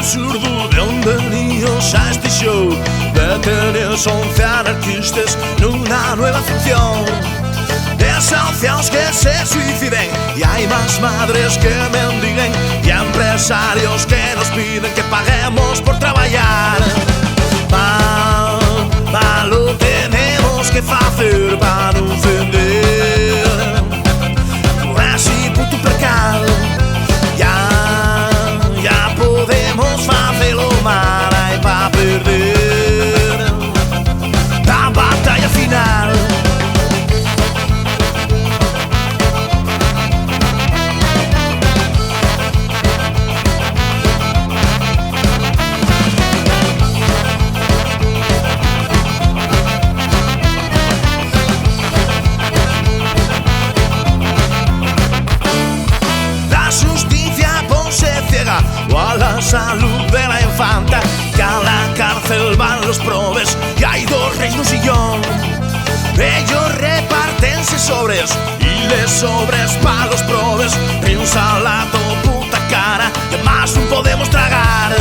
absurdo de onde veníos a este show de tener 11 anarquistas nunha nueva función. Desahuciados que se suiciden y hay más madres que mendiguen y empresarios que nos piden que paguemos por traballar. Mal lo tenemos que facer para non ofender por ese puto percal. Ya podemos facelo mal aí para perder a batalla final. O a la salud de la infanta, que a la cárcel van los probes y hay dos reyes en un sillón. Ellos repartense sobres y les sobres pa' los probes. Piensa tu puta cara, que más no podemos tragar.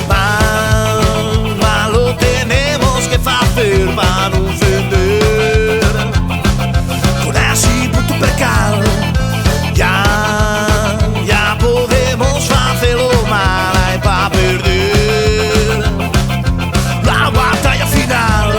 Mal lo tenemos que hacer para no ofender con ese puto percal. Ya podemos hacerlo mal ahí para perder la batalla final.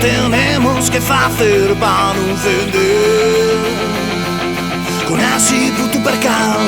Tenemos que hacer para no ofender con ese puto percal.